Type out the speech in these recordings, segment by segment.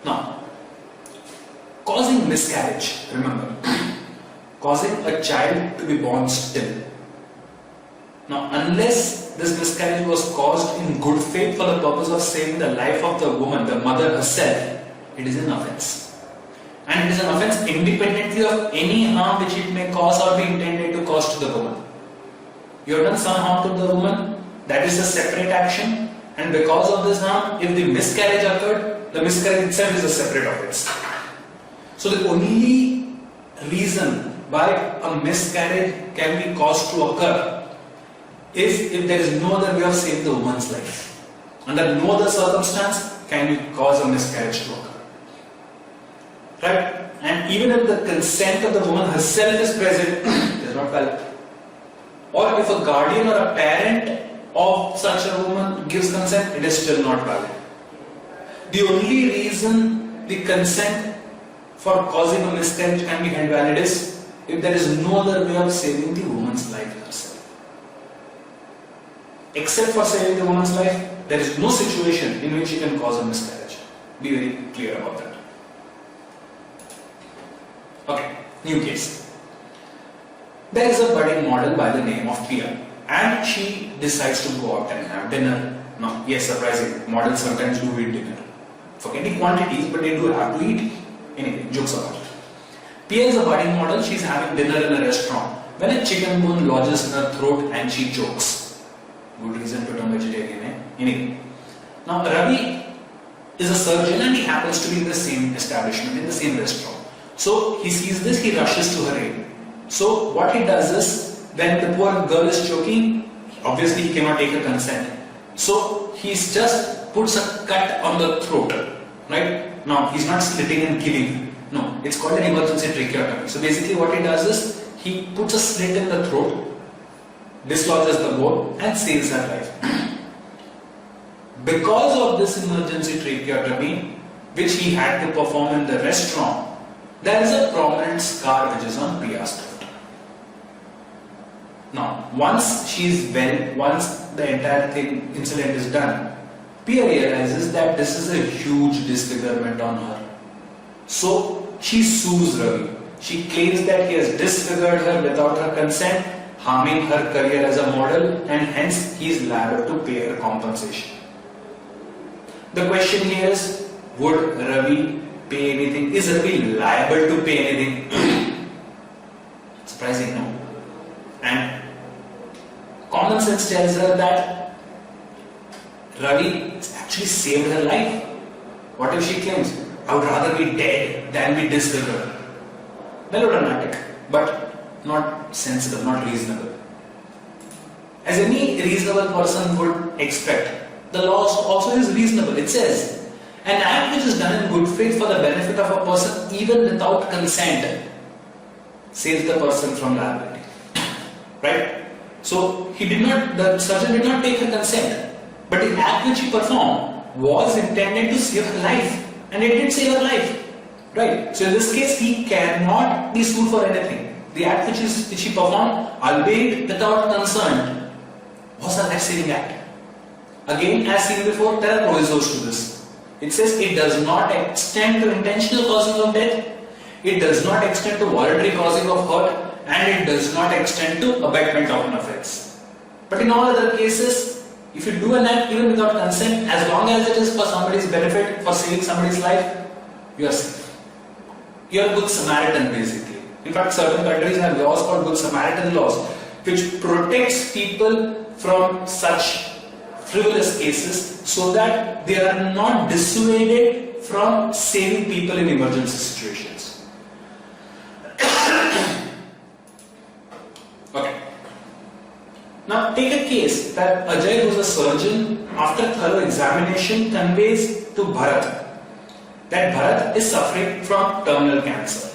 Now, causing miscarriage, remember, causing a child to be born still. Now, unless this miscarriage was caused in good faith for the purpose of saving the life of the woman, the mother herself, it is an offense. And it is an offense independently of any harm which it may cause or be intended to cause to the woman. You have done some harm to the woman, that is a separate action, and because of this harm, if the miscarriage occurred, the miscarriage itself is a separate offense. So the only reason why a miscarriage can be caused to occur is if there is no other way of saving the woman's life. Under no other circumstance can you cause a miscarriage to occur. Right? And even if the consent of the woman herself is present, it is not valid. Or if a guardian or a parent of such a woman gives consent, it is still not valid. The only reason the consent for causing a miscarriage can be held valid is if there is no other way of saving the woman's life herself. Except for saving the woman's life, there is no situation in which you can cause a miscarriage. Be very clear about that. Okay, new case. There is a budding model by the name of Pia, and she decides to go out and have dinner. Now, yes, surprising, models sometimes do eat dinner. Forget the quantities, but they do have to eat. Anyway, jokes about it. Pia is a budding model, she's having dinner in a restaurant when a chicken bone lodges in her throat and she chokes. Good reason to turn vegetarian, eh? Anyway. Now, Ravi is a surgeon and he happens to be in the same establishment, in the same restaurant. So, he sees this, he rushes to her aid. So, what he does is, when the poor girl is choking, obviously he cannot take her consent. So, he just puts a cut on the throat, right? Now, he's not slitting and killing her. No, it's called an emergency tracheotomy. So, basically what he does is, he puts a slit in the throat, dislodges the bone and saves her life. Because of this emergency tracheotomy, which he had to perform in the restaurant, there is a prominent scar which is on Pia's throat. Now, once she is well, once the entire incident is done, Pia realizes that this is a huge disfigurement on her. So, she sues Ravi. She claims that he has disfigured her without her consent, harming her career as a model, and hence he is liable to pay her compensation. The question here is, would Ravi pay anything? Is Ravi liable to pay anything? Surprising, no? And common sense tells her that Ravi actually saved her life. What if she claims, I would rather be dead than be disfigured? Melodramatic, but not sensible, not reasonable. As any reasonable person would expect, the law also is reasonable. It says, an act which is done in good faith for the benefit of a person even without consent saves the person from liability. Right? So, the surgeon did not take her consent, but the act which he performed was intended to save her life, and it did save her life. Right? So, in this case, he cannot be sued for anything. The act which he performed, albeit without consent, was a life-saving act. Again, as seen before, there are provisos to this. It says it does not extend to intentional causing of death, it does not extend to voluntary causing of hurt, and it does not extend to abatement of an offence. But in all other cases, if you do an act even without consent, as long as it is for somebody's benefit, for saving somebody's life, you are safe. You are a good Samaritan basically. In fact, certain countries have laws called Good Samaritan laws, which protects people from such frivolous cases so that they are not dissuaded from saving people in emergency situations. Okay. Now take a case that Ajay, who is a surgeon, after thorough examination conveys to Bharat that Bharat is suffering from terminal cancer.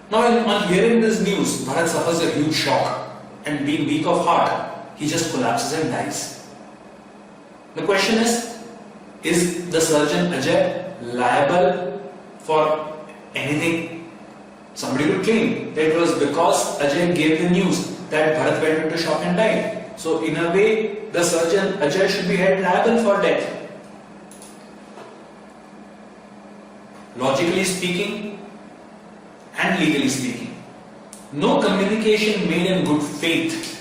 Now on hearing this news, Bharat suffers a huge shock, and being weak of heart, he just collapses and dies. The question is the surgeon Ajay liable for anything? Somebody would claim that it was because Ajay gave the news that Bharat went into shock and died. So in a way, the surgeon Ajay should be held liable for death. logically speaking and legally speaking. No communication made in good faith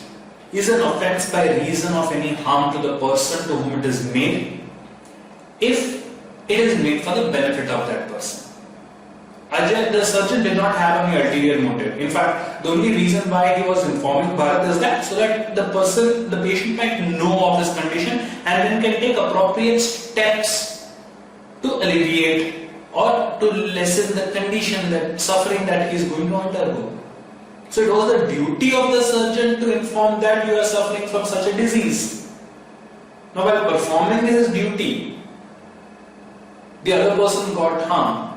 is an offense by reason of any harm to the person to whom it is made, if it is made for the benefit of that person. Ajay, the surgeon did not have any ulterior motive. In fact, the only reason why he was informing Bharat is that so that the patient might know of his condition and then can take appropriate steps to alleviate or to lessen the condition, that suffering that he is going to undergo. So it was the duty of the surgeon to inform that you are suffering from such a disease. Now, while performing his duty, the other person got harmed.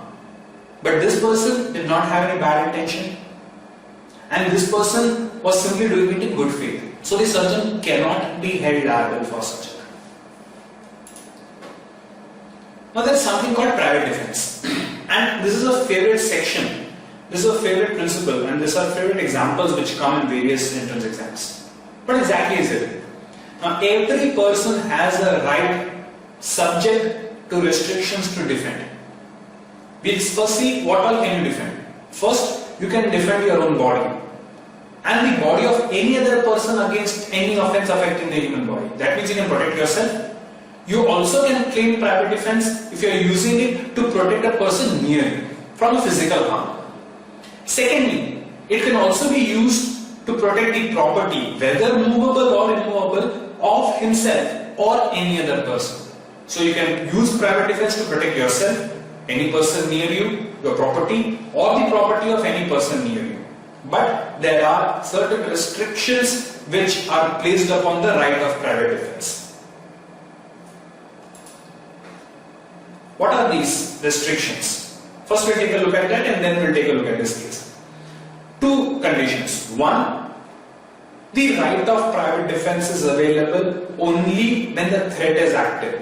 But this person did not have any bad intention, and this person was simply doing it in good faith. So the surgeon cannot be held liable for such a crime. Now there is something called private defense, and this is a favorite section, this is a favorite principle, and these are favorite examples which come in various entrance exams. What exactly is it? Now every person has a right subject to restrictions to defend. We first see what all can you defend. First, you can defend your own body and the body of any other person against any offense affecting the human body. That means you can protect yourself. You also can claim private defense if you are using it to protect a person near you from a physical harm. Secondly, it can also be used to protect the property, whether movable or immovable, of himself or any other person. So you can use private defense to protect yourself, any person near you, your property, or the property of any person near you. But there are certain restrictions which are placed upon the right of private defense. What are these restrictions? First we'll take a look at that and then we'll take a look at this case. Two conditions. One, the right of private defense is available only when the threat is active.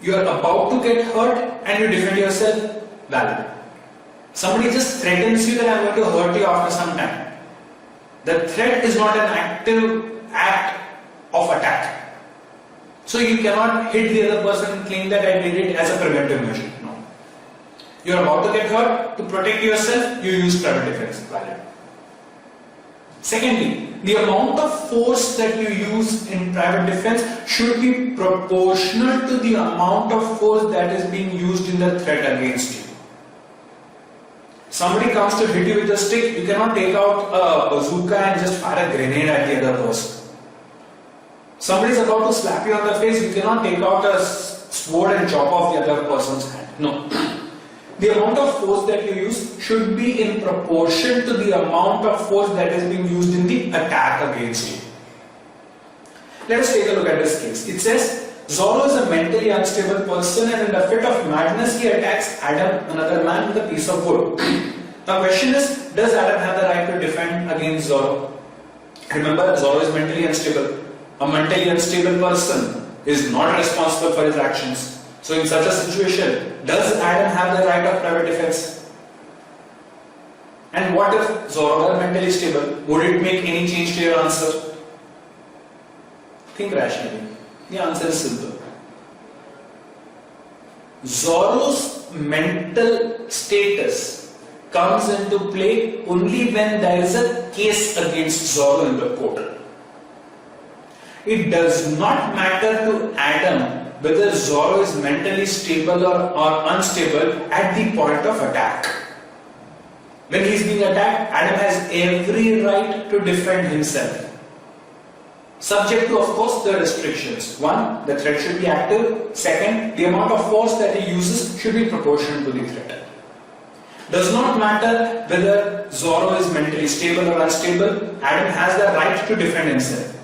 You are about to get hurt and you defend yourself, valid. Somebody just threatens you that I am going to hurt you after some time. The threat is not an active act of attack. So you cannot hit the other person and claim that I did it as a preventive measure. No. You are about to get hurt, to protect yourself, you use private defense, valid. Secondly, the amount of force that you use in private defense should be proportional to the amount of force that is being used in the threat against you. Somebody comes to hit you with a stick, you cannot take out a bazooka and just fire a grenade at the other person. Somebody is about to slap you on the face, you cannot take out a sword and chop off the other person's hand. No. The amount of force that you use should be in proportion to the amount of force that is being used in the attack against you. Let us take a look at this case. It says, Zorro is a mentally unstable person and in a fit of madness he attacks Adam, another man, with a piece of wood. The question is, does Adam have the right to defend against Zorro? Remember, Zorro is mentally unstable. A mentally unstable person is not responsible for his actions. So in such a situation, does Adam have the right of private defense? And what if Zorro were mentally stable? Would it make any change to your answer? Think rationally. The answer is simple. Zorro's mental status comes into play only when there is a case against Zorro in the court. It does not matter to Adam whether Zorro is mentally stable or unstable at the point of attack. When he is being attacked, Adam has every right to defend himself. Subject to, of course, the restrictions. One, the threat should be active. Second, the amount of force that he uses should be proportional to the threat. Does not matter whether Zorro is mentally stable or unstable, Adam has the right to defend himself.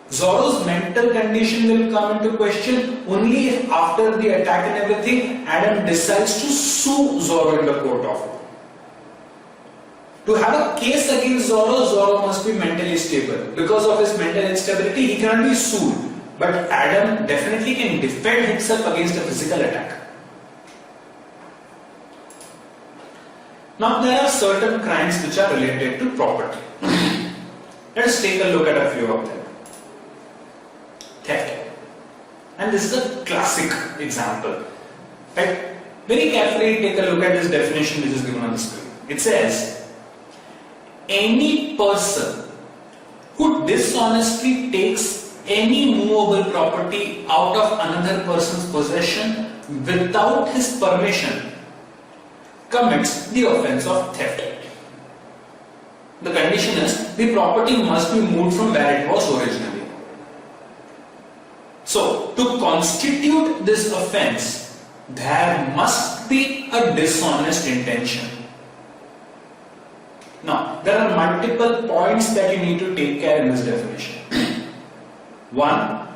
Zorro's mental condition will come into question only if after the attack and everything, Adam decides to sue Zorro in the court of law. To have a case against Zorro, Zorro must be mentally stable. Because of his mental instability, he cannot be sued. But Adam definitely can defend himself against a physical attack. Now there are certain crimes which are related to property. Let us take a look at a few of them. Theft. And this is a classic example. Right? Very carefully take a look at this definition which is given on the screen. It says, any person who dishonestly takes any movable property out of another person's possession without his permission commits the offense of theft. The condition is the property must be moved from where it was originally. So, to constitute this offense, there must be a dishonest intention. Now, there are multiple points that you need to take care in this definition. One,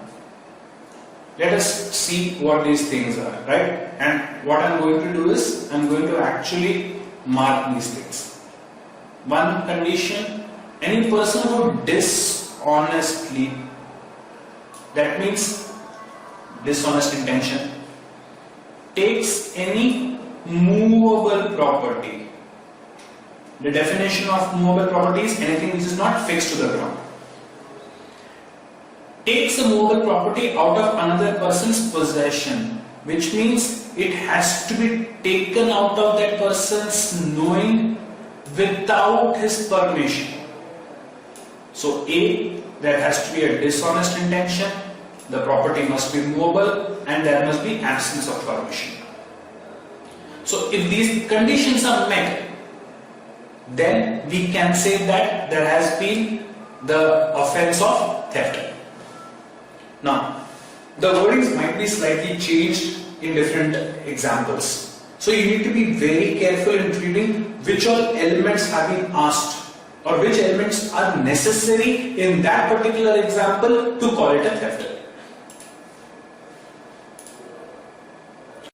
let us see what these things are, right? And what I'm going to do is, I'm going to actually mark these things. One condition, any person who dishonestly, that means dishonest intention, takes any movable property. The definition of movable property is anything which is not fixed to the ground. Takes a movable property out of another person's possession, which means it has to be taken out of that person's knowing without his permission. So A, there has to be a dishonest intention, the property must be movable, and there must be absence of permission. So if these conditions are met, then we can say that there has been the offense of theft. Now, the wordings might be slightly changed in different examples. So you need to be very careful in reading which all elements have been asked or which elements are necessary in that particular example to call it a theft.